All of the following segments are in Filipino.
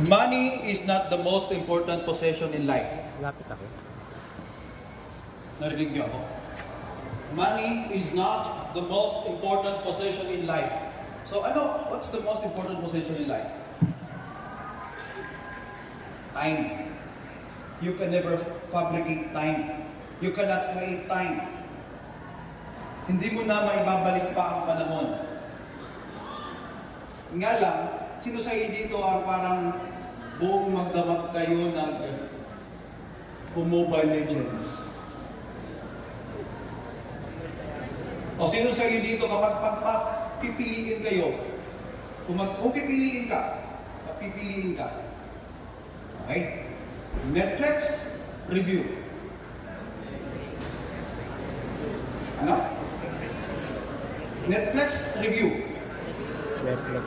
Money is not the most important possession in life. Lapit ako. Narinig niyo ako? Money is not the most important possession in life. So what's the most important possession in life? Time. You can never fabricate time. You cannot create time. Hindi mo na maibabalik pa ang panahon. Nga lang, sino sa inyo dito ang parang buong magdamag kayo ng Mobile Legends? O sino sa inyo dito kapag pipiliin kayo, kung pipiliin ka, papipiliin ka. Okay? Netflix review. Ano? Netflix review. Netflix.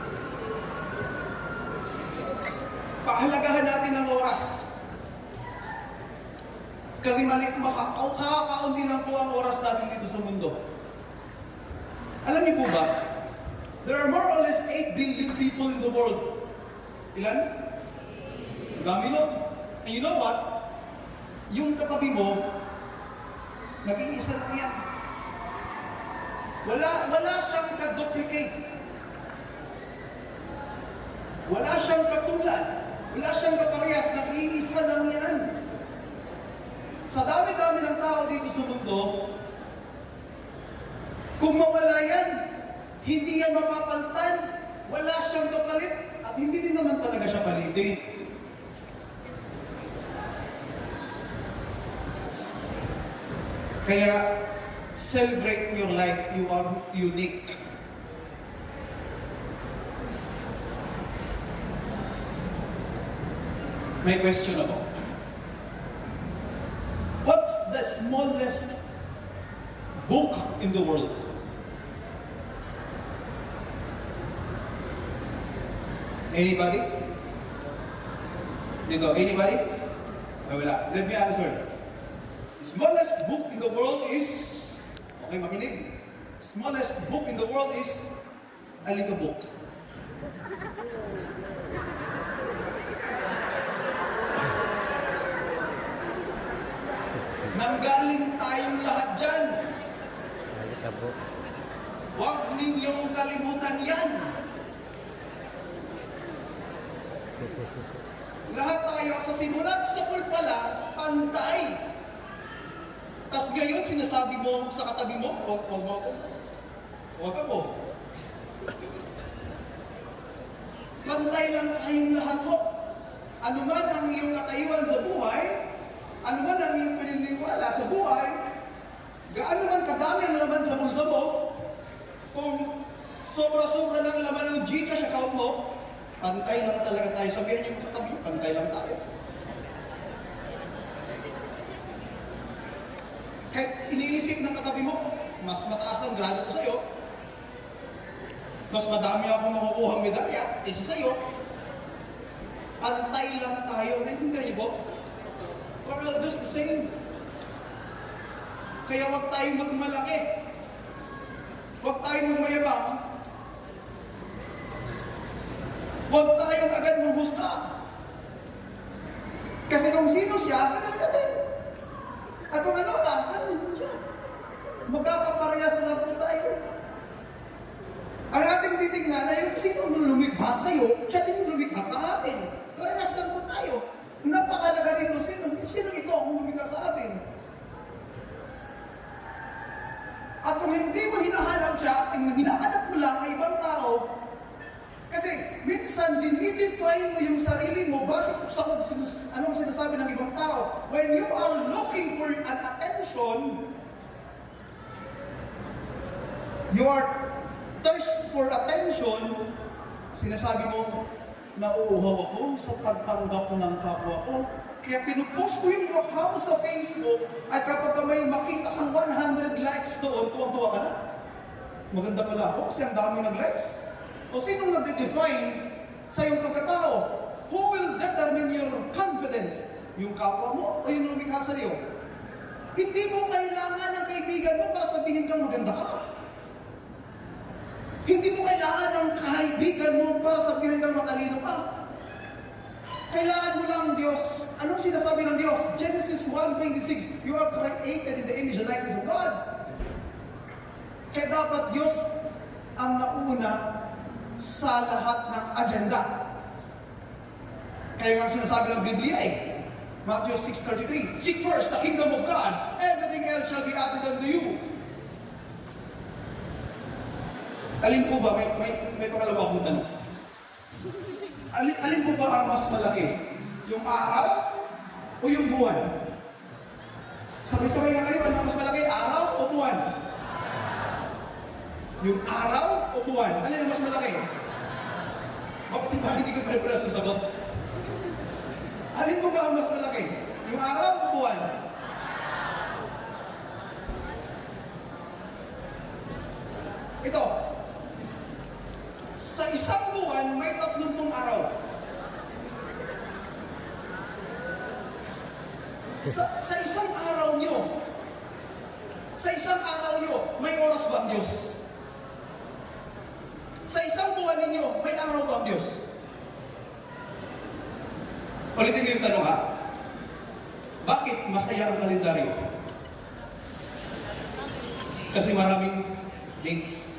Pahalagahan natin ang oras. Kasi makakaunti lang po ang oras natin dito sa mundo. Alam niyo po ba, there are more or less 8 billion people in the world. Ilan? Dami no? And you know what? Yung katabi mo, naging isa lang yan. Wala siyang ka-duplicate. Wala siyang katulad. Wala siyang kaparehas. Nag-iisa lang yan. Sa dami-dami ng tao dito sa mundo, kung mawala yan, hindi yan mapapalitan, wala siyang kapalit, at hindi din naman talaga siya palitin. Kaya, celebrate your life. You are unique. May question ako. What's the smallest book in the world? Anybody? Dito, anybody? Wala. Let me answer. The smallest book in the world is, okay, makinig. Smallest book in the world is a little book. Nanggaling tayong lahat dyan. Halika bro. Huwag ninyong kalimutan yan. Lahat tayo sa simulat sa pool pala, pantay. Tas ngayon, sinasabi mo sa katabi mo, huwag mo ako. Huwag ako. Pantay lang tayong lahat ho. Ano man ang iyong katayuan sa buhay, ano man ang iyong pininiwala sa buhay, gaano man kadami ang laman sa bulsa mo, kung sobra-sobra lang laman ng Gcash account mo, pantay lang talaga tayo. Sabihan niyo mga katabi, pantay lang tayo. Kahit iniisip ng katabi mo, mas mataas ang grado ko sa'yo, mas madami akong makukuhang medalya kaysa sa'yo, pantay lang tayo. Naintindihan niyo po? We're all just the same. Kaya huwag tayong magmalaki. Huwag tayong magmayabang. Huwag tayong agad manghusta. Kasi kung sino siya, ganun ka din. At kung ano ka, ganun siya. Magkapaparehas lang po tayo. Ang ating titignan ay yung sino lumikha sa'yo, siya din lumikha sa atin. Parehas lang po tayo. Napakalaga dito, sino ito ang lumikha sa atin? At kung hindi mo hinahanap siya at hinahanap mo lang ay ibang tao, kasi minsan dinidefine mo yung sarili mo base sa anong sinasabi ng ibang tao. When you are looking for an attention, your thirst for attention, sinasabi mo, nauuhaw ako sa pagtanggap ng kapwa ko. Kaya pinupost ko yung mukha mo sa Facebook at kapag may makita kang 100 likes doon, tuwang-tuwa ka na. Maganda pala ako kasi ang dami nag-likes. O sinong nagde-define sa iyong pagkatao? Who will determine your confidence? Yung kapwa mo o yung lumikha sa iyo? Hindi mo kailangan ng kaibigan mo para sabihin kang maganda ka. Hindi mo kailangan ng kaibigan mo para sabihin kang matalino ka. Kailangan mo lang Diyos. Anong sinasabi ng Diyos? Genesis 1:26, you are created in the image and likeness of God. Kaya dapat Diyos ang nauna sa lahat ng agenda. Kaya nga sinasabi ng Biblia Matthew 6:33, seek first the kingdom of God, everything else shall be added unto you. Alin po ba, may pangalawa akong tanong. Alin po ba ang mas malaki? Yung araw o yung buwan? Sabay-sabay na kayo, ano ang mas malaki? Araw o buwan? Yung araw o buwan? Alin ang mas malaki? Bakit hindi ka pare-pare sa sagot? Alin po ba ang mas malaki? Yung araw o buwan? Ito. Sa isang buwan, may 30 araw. Sa isang araw nyo, may oras ba ang Diyos? Sa isang buwan ninyo, may araw ba ang Diyos? Ulitin ko yung tanong ha. Bakit masaya ang kalendaryo? Kasi maraming dates.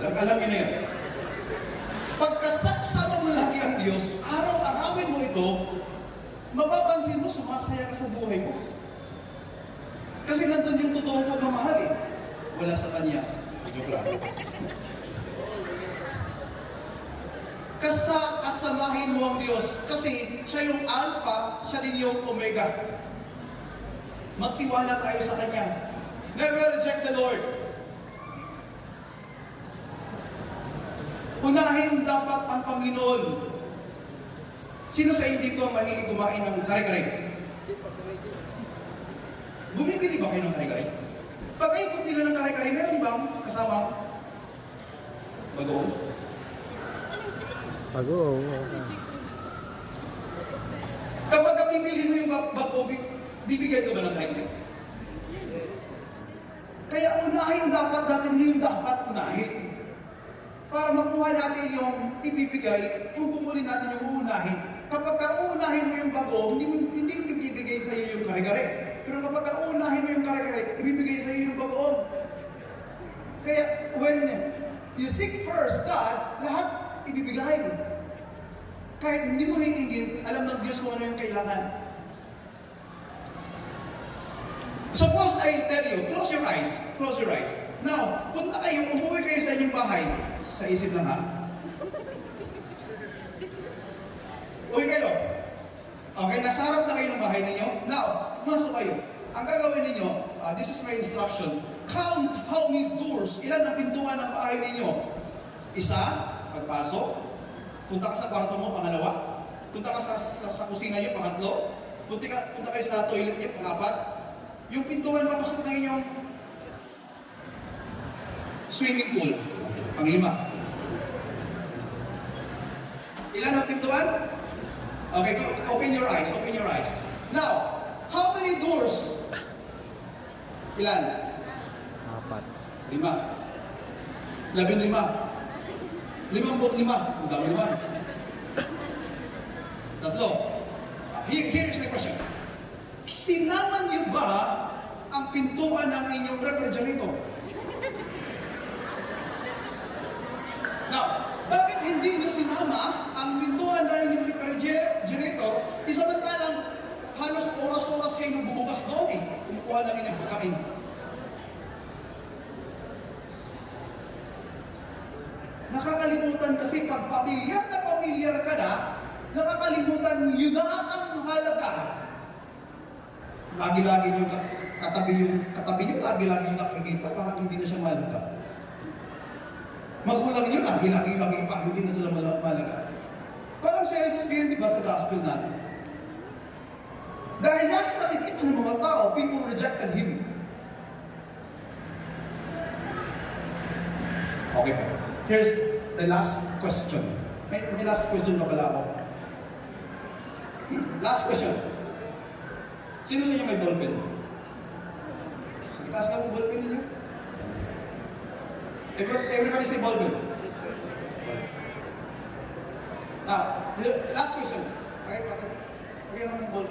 Alam niyo na yan. Pagkasama mo lagi ang Diyos, araw-arawin mo ito, mapapansin mo, sumasaya ka sa buhay mo. Kasi nandun yung totoong pagmamahal Wala sa Kanya. Joke lang. Kasamahin mo ang Diyos kasi siya yung Alpha, siya din yung Omega. Magtiwala tayo sa Kanya. Never reject the Lord. Unahin dapat ang Panginoon. Sino sa inyo dito ang mahilig kumain ng kare-kare? Bumibili ba kayo ng kare-kare? Pag-ikot nila ng kare-kare, meron bang kasama bagoong? Bagoong. Kapag bibili mo yung bagoong, bibigay ko ba ng kare-kare? Kaya unahin dapat natin yung dapat unahin. Para makuha natin yung ibibigay, kung bumuli natin yung uunahin. Kapag uunahin mo yung bago, hindi ibibigay sa iyo yung kare-kare. Pero kapag uunahin mo yung kare-kare, ibibigay sa iyo yung bagoong. Kaya when you seek first God, lahat ibibigay. Kahit hindi mo hingingin, alam ng Diyos kung ano yung kailangan. Suppose I tell you, close your eyes. Close your eyes. Now, punta kayo, umuwi kayo sa inyong bahay. Sa isip lang ha. Uwi kayo. Okay, nasa harap na kayo ng bahay ninyo. Now, masok kayo. Ang gagawin ninyo, this is my instruction. Count how many doors, ilan ang pintuan ng bahay ninyo. Isa, pagpasok. Punta ka sa kwarto mo, pangalawa. Punta ka sa kusina nyo, pangatlo. Punta kayo sa toilet nyo, pangapat. Yung pintuan papasok na inyong swimming pool, pang-5. Ilan ang pintuan? Okay, open your eyes, open your eyes. Now, how many doors? Ilan? 4. 5. 15. 55. Ang dami naman. 3. Here is my question. Sinama niyo ba ang pintuan ng inyong refrigerator? Now, bakit hindi niyo sinama ang pintuan ng inyong refrigerator? Isamantalang halos oras-oras kayo magbubukas doon kumukuha ng inyong pagkain. Nakakalimutan kasi pag pamilyar ka na, nakakalimutan yun na ang halaga. Lagi-lagi yung katabi nyo, lagi-lagi yung nakikita, parang hindi na siya mahalaga. Magulang nyo, lagi-lagi pa, hindi na sila mahalaga. Parang si Jesus ngayon, di ba, sa gospel natin? Dahil lagi nakikita ng mga tao, people rejected Him. Okay, here's the last question. May last question pa pala ako. Last question. Sino sa inyo may ballpen? Itaas nga mo ballpen ninyo. Everybody say ballpen. Now, last question. Okay, okay naman ball.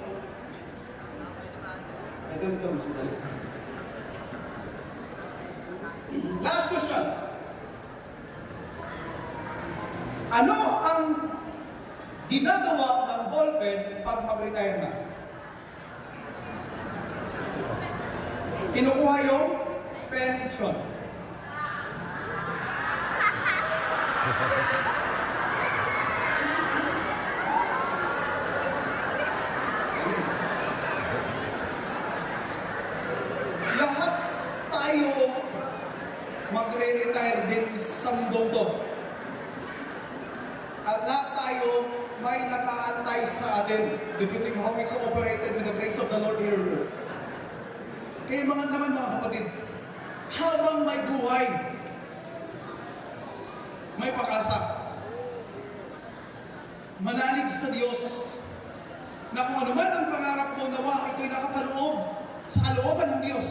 Ito, mas madali. Last question. Ano ang ginagawa ng ballpen pag mag-retire na? Kinukuha yung pension. Lahat tayo magre-retire din sa mundong to. At lahat tayo may nakaantay sa atin, depending how we cooperated with the grace of the Lord here. Kaya mga kapatid, habang may buhay, may pag-asa. Manalig sa Diyos na kung ano man ang pangarap mo, nawa ito'y nakapaloob sa kalooban ng Diyos.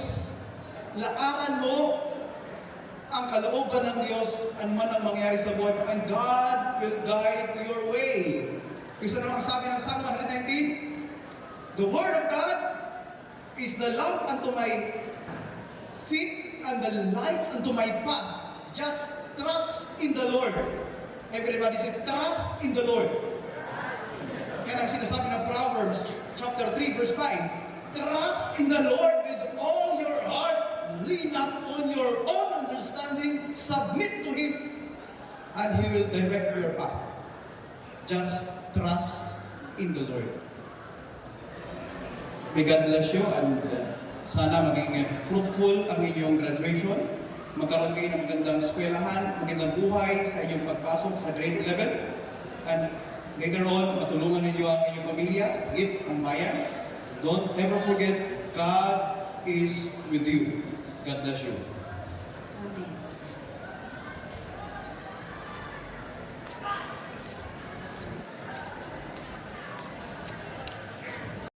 Lakaran mo ang kalooban ng Diyos, ano man ang mangyari sa buhay mo, and God will guide your way. Isa naman sabi ng Psalm 119, the Word of God is the lamp unto my feet and the light unto my path. Just trust in the Lord. Everybody say, trust in the Lord. Yan ang sinasabi ng Proverbs chapter 3 verse 5. Trust in the Lord with all your heart. Lean not on your own understanding. Submit to Him and He will direct your path. Just trust in the Lord. May God bless you and sana maging fruitful ang inyong graduation. Magkaroon kayo ng magandang eskwelahan, magandang buhay sa inyong pagpasok sa grade 11. And later on, matulungan ninyo ang inyong pamilya, higit ang bayan. Don't ever forget, God is with you. God bless you. Amen.